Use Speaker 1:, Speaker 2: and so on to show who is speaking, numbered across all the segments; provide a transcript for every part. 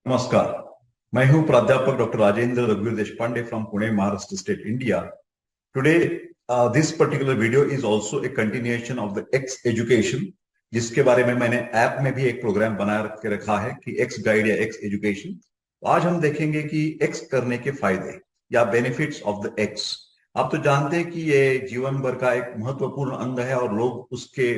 Speaker 1: नमस्कार। मैं हूं प्राध्यापक डॉक्टर राजेंद्र रघुवीर Deshpande from Pune, Maharashtra state, India. Today this particular video is also a continuation of the x education, जिसके बारे में मैंने ऐप में भी एक प्रोग्राम बना के रखा है कि एक्स गाइड या एक्स एजुकेशन। तो आज हम देखेंगे कि एक्स करने के फायदे या बेनिफिट्स ऑफ द एक्स। आप तो जानते हैं कि ये जीवन भर का एक महत्वपूर्ण अंग है और लोग उसके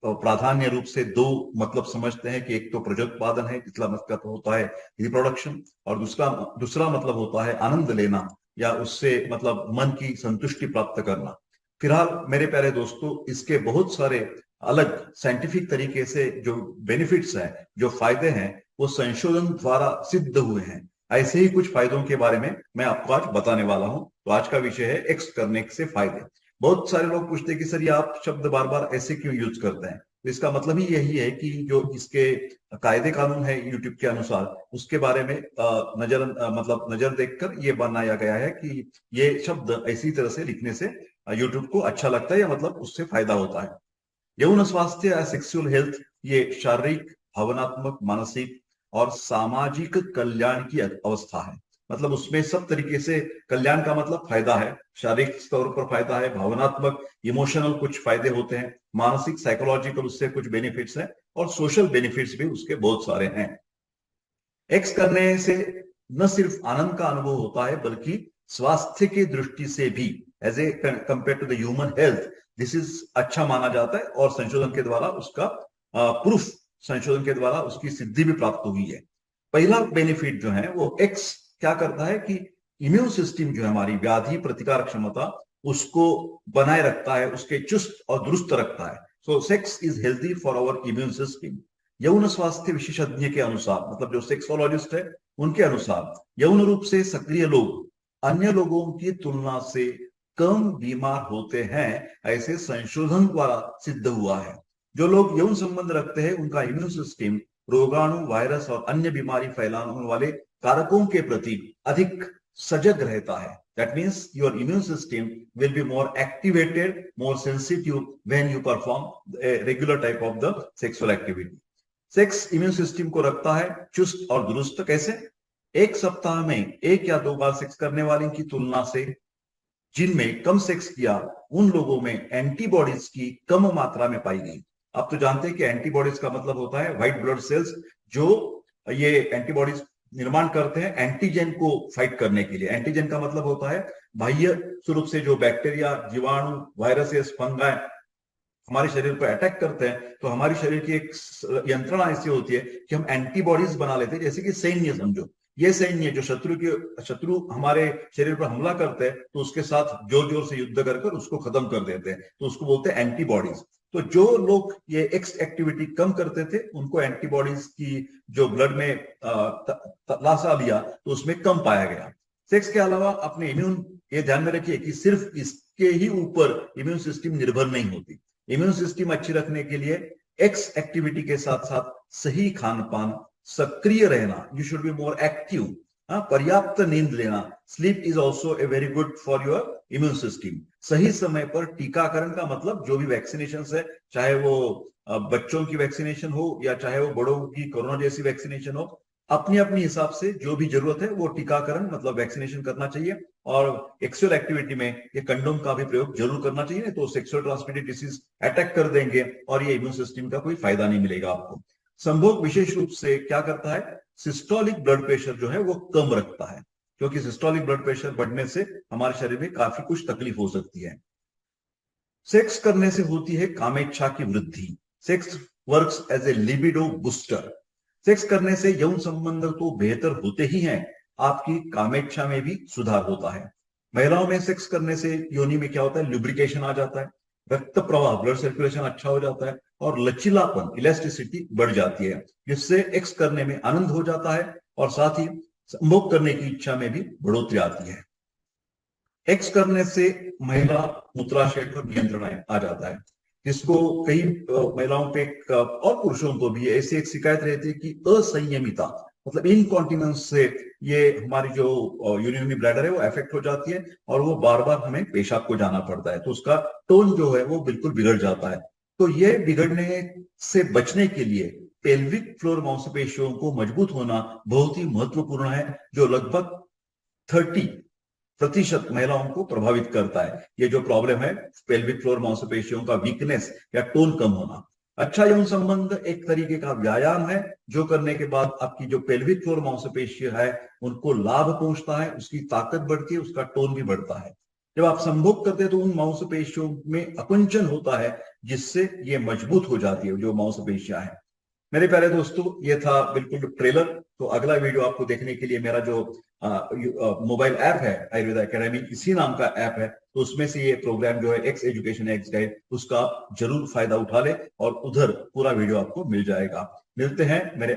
Speaker 1: प्राधान्य रूप से दो मतलब समझते हैं कि एक तो प्रजोत्पादन है, जिसका मतलब होता है रिप्रोडक्शन, और दूसरा दूसरा मतलब होता है आनंद लेना या उससे मतलब मन की संतुष्टि प्राप्त करना। फिलहाल मेरे प्यारे दोस्तों, इसके बहुत सारे अलग साइंटिफिक तरीके से जो बेनिफिट्स हैं, जो फायदे हैं, वो संशोधन द्वारा सिद्ध हुए हैं। ऐसे ही कुछ फायदों के बारे में मैं आपको आज बताने वाला हूं। तो आज का विषय है एक्स करने से फायदे। बहुत सारे लोग पूछते हैं कि सर ये आप शब्द बार बार ऐसे क्यों यूज करते हैं। तो इसका मतलब ही यही है कि जो इसके कायदे कानून है यूट्यूब के अनुसार, उसके बारे में मतलब नजर देखकर ये बनाया गया है कि ये शब्द ऐसी तरह से लिखने से यूट्यूब को अच्छा लगता है या मतलब उससे फायदा होता है। यौन स्वास्थ्य या सेक्सुअल हेल्थ ये शारीरिक, भावनात्मक, मानसिक और सामाजिक कल्याण की अवस्था है। मतलब उसमें सब तरीके से कल्याण का मतलब फायदा है। शारीरिक तौर पर फायदा है, भावनात्मक इमोशनल कुछ फायदे होते हैं, मानसिक साइकोलॉजिकल उससे कुछ बेनिफिट्स हैं, और सोशल बेनिफिट्स भी उसके बहुत सारे हैं। एक्स करने से न सिर्फ आनंद का अनुभव होता है बल्कि स्वास्थ्य की दृष्टि से भी as a compare to the human health this is अच्छा माना जाता है। और संशोधन के द्वारा उसका प्रूफ, संशोधन के द्वारा उसकी सिद्धि भी प्राप्त हुई है। पहला बेनिफिट जो है वो एक्स क्या करता है कि इम्यून सिस्टम जो है, हमारी व्याधि प्रतिकार क्षमता, उसको बनाए रखता है, उसके चुस्त और दुरुस्त रखता है। So sex is healthy for our immune system. यौन स्वास्थ्य विशेषज्ञ के अनुसार, मतलब जो सेक्सोलॉजिस्ट है उनके अनुसार, यौन रूप से सक्रिय लोग अन्य लोगों की तुलना से कम बीमार होते हैं, ऐसे संशोधन द्वारा सिद्ध हुआ है। जो लोग यौन संबंध रखते हैं उनका इम्यून सिस्टम रोगाणु, वायरस और अन्य बीमारी फैलाने वाले कारकों के प्रति अधिक सजग रहता है। That means your immune system will be more activated, more sensitive when you perform a regular type of the sexual activity. Sex immune system को रखता है चुस्त और दुरुस्त। कैसे? एक सप्ताह में एक या दो बार सेक्स करने वाले की तुलना से जिनमें कम सेक्स किया, उन लोगों में एंटीबॉडीज की कम मात्रा में पाई गई। आप तो जानते हैं कि एंटीबॉडीज का मतलब होता है व्हाइट ब्लड सेल्स, जो ये एंटीबॉडीज निर्माण करते हैं एंटीजन को फाइट करने के लिए। एंटीजन का मतलब होता है बाह्य स्वरूप से जो बैक्टीरिया, जीवाणु, वायरसेस, फंगाई हमारे शरीर पर अटैक करते हैं, तो हमारी शरीर की एक यंत्रणा ऐसी होती है कि हम एंटीबॉडीज बना लेते हैं। जैसे कि सैन्य समझो, ये सैन्य जो शत्रु हमारे शरीर पर हमला करते हैं, तो उसके साथ जोर जोर से युद्ध कर कर उसको खत्म कर देते हैं, तो उसको बोलते हैं एंटीबॉडीज। तो जो लोग ये एक्स एक्टिविटी कम करते थे, उनको एंटीबॉडीज की जो ब्लड में लाशा लिया तो उसमें कम पाया गया। सेक्स के अलावा अपने इम्यून, ये ध्यान में रखिए कि सिर्फ इसके ही ऊपर इम्यून सिस्टम निर्भर नहीं होती। इम्यून सिस्टम अच्छी रखने के लिए एक्स एक्टिविटी के साथ साथ सही खान पान, सक्रिय रहना, you should be more active, पर्याप्त नींद लेना, sleep is also a very good for your immune system. सही समय पर टीकाकरण का मतलब जो भी वैक्सीनेशन है, चाहे वो बच्चों की वैक्सीनेशन हो या चाहे वो बड़ों की कोरोना जैसी वैक्सीनेशन हो, अपनी अपनी हिसाब से जो भी जरूरत है वो टीकाकरण मतलब वैक्सीनेशन करना चाहिए। और सेक्सुअल एक्टिविटी में ये कंडोम का भी प्रयोग जरूर करना चाहिए, तो सेक्सुअल ट्रांसमिटेड डिसीज अटैक कर देंगे और ये इम्यून सिस्टम का कोई फायदा नहीं मिलेगा आपको। संभोग विशेष रूप से क्या करता है, सिस्टोलिक ब्लड प्रेशर जो है वो कम रखता है, क्योंकि सिस्टोलिक ब्लड प्रेशर बढ़ने से हमारे शरीर में काफी कुछ तकलीफ हो सकती है। सेक्स करने से होती है कामेच्छा की वृद्धि। Sex works as a libido booster. Sex करने से यौन संबंध तो बेहतर होते ही हैं, आपकी कामेच्छा में भी सुधार होता है। महिलाओं में सेक्स करने से योनि में क्या होता है, लुब्रिकेशन आ जाता है, रक्त प्रवाह, ब्लड सर्कुलेशन अच्छा हो जाता है, और लचीलापन, इलास्टिसिटी बढ़ जाती है, जिससे एक्स करने में आनंद हो जाता है और साथ ही संभोग करने की इच्छा में भी बढ़ोतरी आती है। एक्स करने से महिला मूत्राशय पर नियंत्रण आ जाता है, जिसको कई महिलाओं पे और पुरुषों को भी ऐसी एक शिकायत रहती है कि असंयमिता, मतलब इनकॉन्टिनेंस से ये हमारी जो यूरिनरी ब्लैडर है वो अफेक्ट हो जाती है और वो बार बार हमें पेशाब को जाना पड़ता है, तो उसका टोन जो है वो बिल्कुल बिगड़ जाता है। तो ये बिगड़ने से बचने के लिए पेल्विक फ्लोर मांसपेशियों को मजबूत होना बहुत ही महत्वपूर्ण है, जो लगभग 30% महिलाओं को प्रभावित करता है। ये जो प्रॉब्लम है पेल्विक फ्लोर मांसपेशियों का वीकनेस या टोन कम होना। अच्छा यौन संबंध एक तरीके का व्यायाम है जो करने के बाद आपकी जो पेल्विक फ्लोर मांसपेशियां है उनको लाभ पहुंचता है, उसकी ताकत बढ़ती है, उसका टोन भी बढ़ता है। जब आप संभोग करते हैं तो उन मांसपेशियों में अकुंचन होता है जिससे ये मजबूत हो जाती है जो मांसपेशियां हैं। मेरे प्यारे दोस्तों, ये था बिल्कुल ट्रेलर। तो अगला वीडियो आपको देखने के लिए मेरा जो मोबाइल ऐप है आयुर्वेदा एकेडमी, इसी नाम का ऐप है, तो उसमें से ये प्रोग्राम जो है एक्स एजुकेशन एक्स गाइड, उसका जरूर फायदा उठा ले और उधर पूरा वीडियो आपको मिल जाएगा। मिलते हैं मेरे